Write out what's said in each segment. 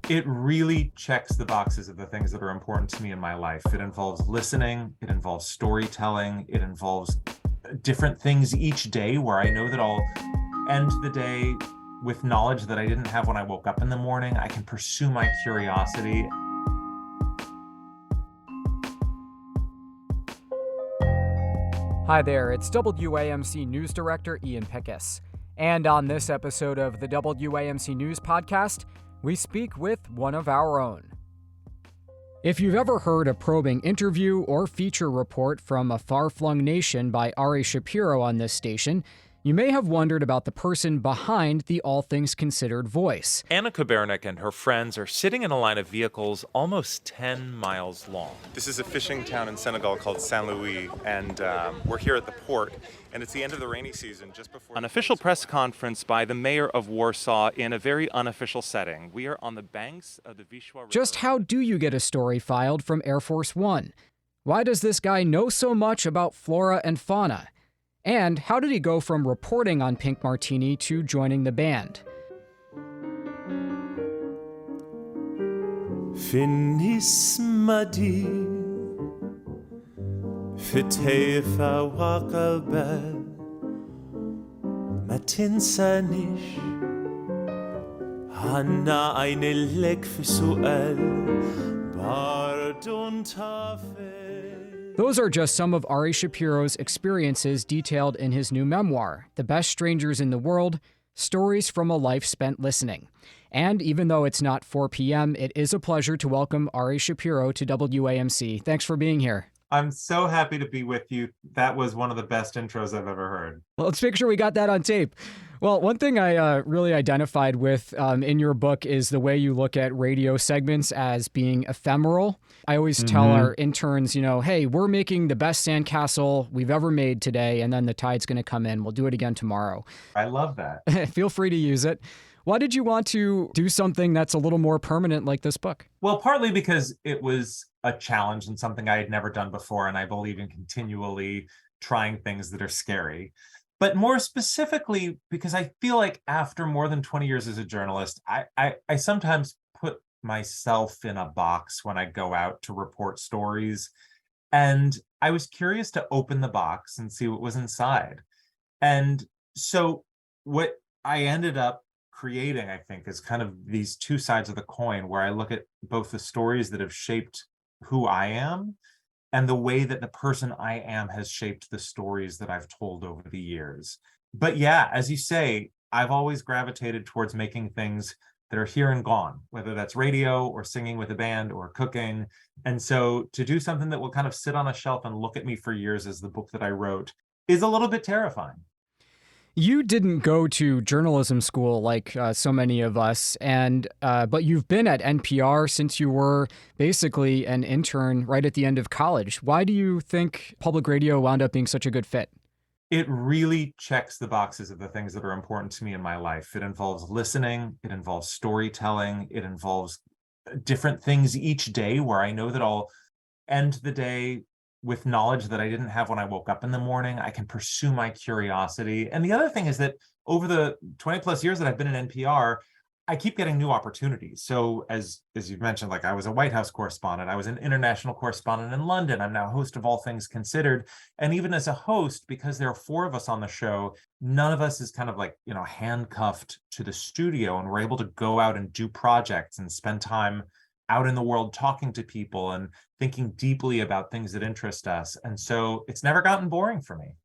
It really checks the boxes of the things that are important to me in my life. It involves listening, it involves storytelling, it involves different things each day where I know that I'll end the day with knowledge that I didn't have when I woke up in the morning. I can pursue my curiosity. Hi there, it's WAMC News Director Ian Pickus. And on this episode of the WAMC News Podcast, we speak with one of our own. If you've ever heard a probing interview or feature report from a far-flung nation by Ari Shapiro on this station, you may have wondered about the person behind the All Things Considered voice. Anna Kubernik and her friends are sitting in a line of vehicles almost 10 miles long. This is a fishing town in Senegal called Saint Louis, and we're here at the port, and it's the end of the rainy season, just before... An official press conference by the mayor of Warsaw in a very unofficial setting. We are on the banks of the Wisła River. Just how do you get a story filed from Air Force One? Why does this guy know so much about flora and fauna? And how did he go from reporting on Pink Martini to joining the band? Finis madi Fitefa wakalbel Matin sanish Hanna eine Lek für Suel Bardun Tafe. Those are just some of Ari Shapiro's experiences detailed in his new memoir, The Best Strangers in the World, Stories from a Life Spent Listening. And even though it's not 4 p.m., it is a pleasure to welcome Ari Shapiro to WAMC. Thanks for being here. I'm so happy to be with you. That was one of the best intros I've ever heard. Well, let's make sure we got that on tape. Well, one thing I really identified with in your book is the way you look at radio segments as being ephemeral. I always tell our interns, hey, we're making the best sandcastle we've ever made today, and then the tide's going to come in. We'll do it again tomorrow. I love that. Feel free to use it. Why did you want to do something that's a little more permanent like this book? Well, partly because it was a challenge and something I had never done before, and I believe in continually trying things that are scary. But more specifically, because I feel like after more than 20 years as a journalist, I sometimes put myself in a box when I go out to report stories. And I was curious to open the box and see what was inside. And so what I ended up creating, I think, is kind of these two sides of the coin, where I look at both the stories that have shaped who I am and the way that the person I am has shaped the stories that I've told over the years. But yeah, as you say, I've always gravitated towards making things that are here and gone, whether that's radio or singing with a band or cooking. And so to do something that will kind of sit on a shelf and look at me for years as the book that I wrote is a little bit terrifying. You didn't go to journalism school like so many of us, but you've been at NPR since you were basically an intern right at the end of college. Why do you think public radio wound up being such a good fit? It really checks the boxes of the things that are important to me in my life. It involves listening, it involves storytelling, it involves different things each day where I know that I'll end the day with knowledge that I didn't have when I woke up in the morning. I can pursue my curiosity. And the other thing is that over the 20 plus years that I've been at NPR, I keep getting new opportunities. So as you've mentioned, like I was a White House correspondent, I was an international correspondent in London. I'm now host of All Things Considered. And even as a host, because there are 4 of us on the show, none of us is kind of like, handcuffed to the studio, and we're able to go out and do projects and spend time out in the world talking to people and thinking deeply about things that interest us. And so it's never gotten boring for me.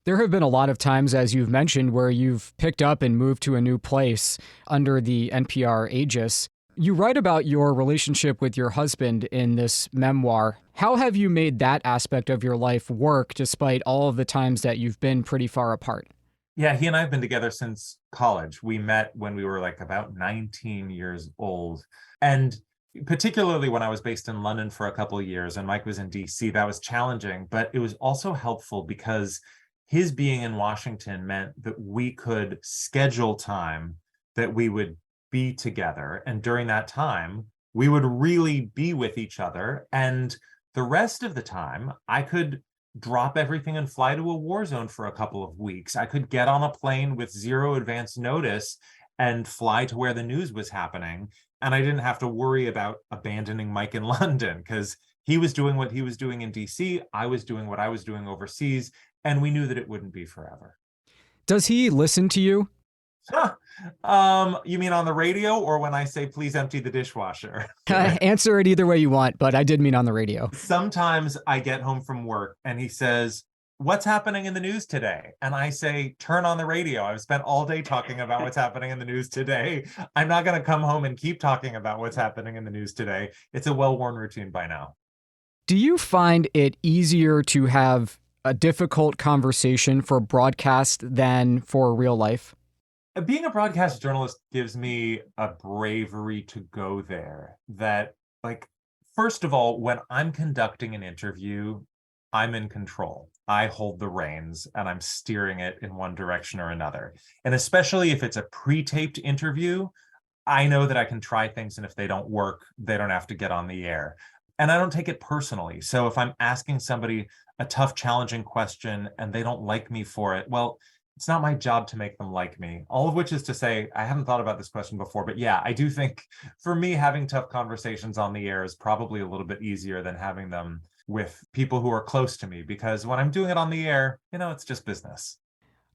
There have been a lot of times, as you've mentioned, where you've picked up and moved to a new place under the NPR aegis. You write about your relationship with your husband in this memoir. How have you made that aspect of your life work despite all of the times that you've been pretty far apart? Yeah, he and I have been together since college. We met when we were like about 19 years old. And particularly when I was based in London for a couple of years and Mike was in DC, that was challenging, but it was also helpful because his being in Washington meant that we could schedule time that we would be together. And during that time, we would really be with each other. And the rest of the time, I could drop everything and fly to a war zone for a couple of weeks. I could get on a plane with zero advance notice and fly to where the news was happening. And I didn't have to worry about abandoning Mike in London because he was doing what he was doing in DC. I was doing what I was doing overseas. And we knew that it wouldn't be forever. Does he listen to you? You mean on the radio or when I say, please empty the dishwasher? Answer it either way you want, but I did mean on the radio. Sometimes I get home from work and he says, what's happening in the news today? And I say, turn on the radio. I've spent all day talking about what's happening in the news today. I'm not going to come home and keep talking about what's happening in the news today. It's a well-worn routine by now. Do you find it easier to have a difficult conversation for broadcast than for real life? Being a broadcast journalist gives me a bravery to go there that, like, first of all, when I'm conducting an interview, I'm in control. I hold the reins and I'm steering it in one direction or another. And especially if it's a pre-taped interview, I know that I can try things, and if they don't work, they don't have to get on the air. And I don't take it personally. So if I'm asking somebody a tough, challenging question and they don't like me for it, well, it's not my job to make them like me. All of which is to say, I haven't thought about this question before, but yeah, I do think for me, having tough conversations on the air is probably a little bit easier than having them with people who are close to me, because when I'm doing it on the air, it's just business.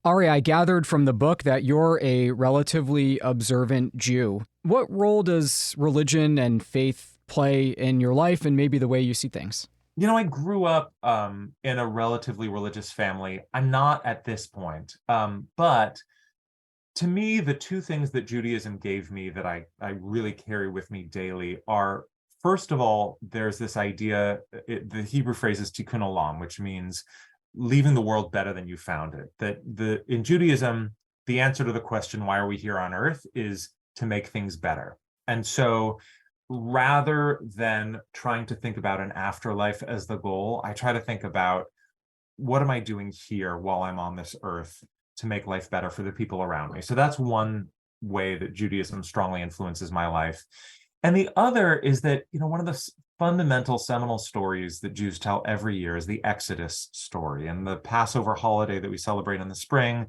Ari, I gathered from the book that you're a relatively observant Jew. What role does religion and faith play in your life and maybe the way you see things? I grew up in a relatively religious family. I'm not at this point. But to me, the two things that Judaism gave me that I really carry with me daily are, first of all, there's this idea, the Hebrew phrase is tikkun olam, which means leaving the world better than you found it. That in Judaism, the answer to the question, why are we here on earth, is to make things better. And so rather than trying to think about an afterlife as the goal, I try to think about, what am I doing here while I'm on this earth to make life better for the people around me? So that's one way that Judaism strongly influences my life. And the other is that, one of the fundamental seminal stories that Jews tell every year is the Exodus story. And the Passover holiday that we celebrate in the spring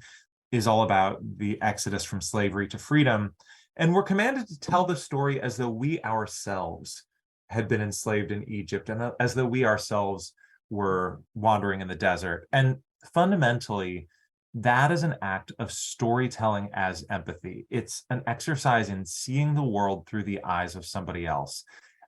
is all about the Exodus from slavery to freedom. And we're commanded to tell the story as though we ourselves had been enslaved in Egypt and as though we ourselves were wandering in the desert. And fundamentally, that is an act of storytelling as empathy. It's an exercise in seeing the world through the eyes of somebody else.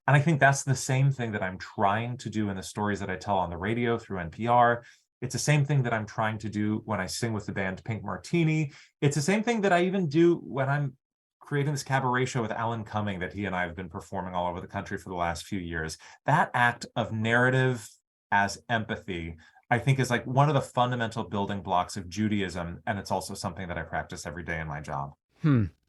And I think that's the same thing that I'm trying to do in the stories that I tell on the radio through NPR. It's the same thing that I'm trying to do when I sing with the band Pink Martini. It's the same thing that I even do when I'm creating this cabaret show with Alan Cumming that he and I have been performing all over the country for the last few years. That act of narrative as empathy, I think, is like one of the fundamental building blocks of Judaism. And it's also something that I practice every day in my job.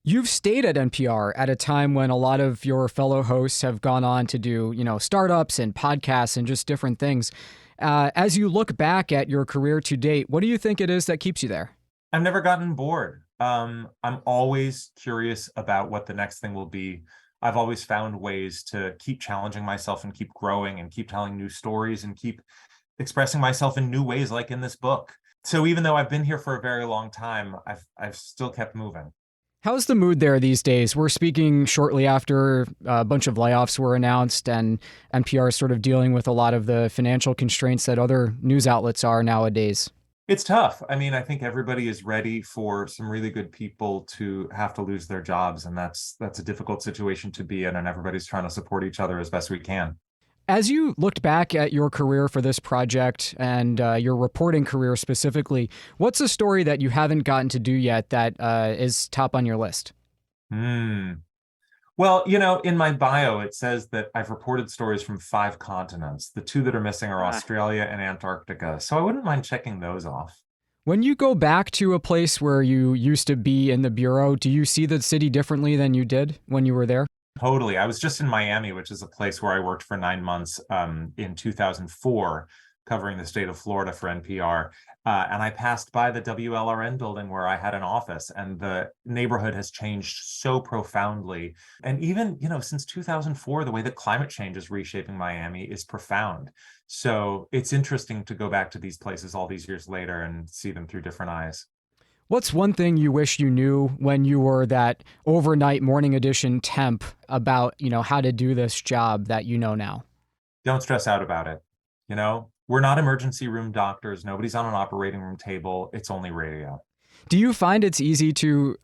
You've stayed at NPR at a time when a lot of your fellow hosts have gone on to do, startups and podcasts and just different things. As you look back at your career to date, what do you think it is that keeps you there? I've never gotten bored. I'm always curious about what the next thing will be. I've always found ways to keep challenging myself and keep growing and keep telling new stories and keep expressing myself in new ways, like in this book. So even though I've been here for a very long time, I've still kept moving. How's the mood there these days? We're speaking shortly after a bunch of layoffs were announced, and NPR is sort of dealing with a lot of the financial constraints that other news outlets are nowadays. It's tough. I mean, I think everybody is ready for some really good people to have to lose their jobs, and that's a difficult situation to be in, and everybody's trying to support each other as best we can. As you looked back at your career for this project and your reporting career specifically, what's a story that you haven't gotten to do yet that is top on your list? Well, in my bio, it says that I've reported stories from 5 continents. The 2 that are missing are Australia and Antarctica. So I wouldn't mind checking those off. When you go back to a place where you used to be in the bureau, do you see the city differently than you did when you were there? Totally. I was just in Miami, which is a place where I worked for 9 months in 2004, covering the state of Florida for NPR. And I passed by the WLRN building where I had an office, and the neighborhood has changed so profoundly. And even, since 2004, the way that climate change is reshaping Miami is profound. So it's interesting to go back to these places all these years later and see them through different eyes. What's one thing you wish you knew when you were that overnight morning edition temp about, how to do this job that you know now? Don't stress out about it. We're not emergency room doctors. Nobody's on an operating room table. It's only radio. Do you find it's easy to,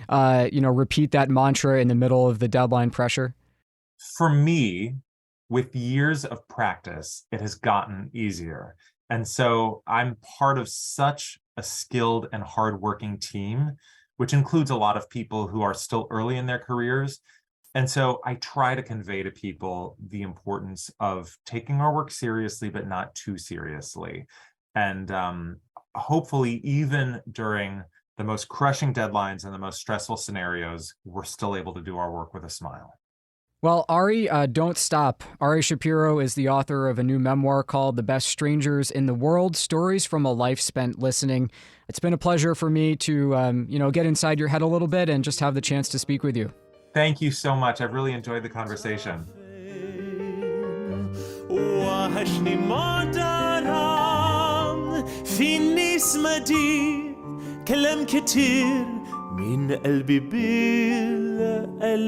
repeat that mantra in the middle of the deadline pressure? For me, with years of practice, it has gotten easier. And so I'm part of such a skilled and hardworking team, which includes a lot of people who are still early in their careers. And so I try to convey to people the importance of taking our work seriously, but not too seriously. And hopefully, even during the most crushing deadlines and the most stressful scenarios, we're still able to do our work with a smile. Well, Ari, don't stop. Ari Shapiro is the author of a new memoir called The Best Strangers in the World, Stories from a Life Spent Listening. It's been a pleasure for me to, get inside your head a little bit and just have the chance to speak with you. Thank you so much. I've really enjoyed the conversation. وحشني مادرم في نسمتي كلام كتير من قلبي بالألهام.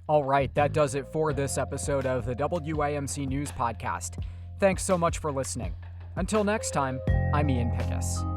All right, that does it for this episode of the WAMC News Podcast. Thanks so much for listening. Until next time, I'm Ian Pickus.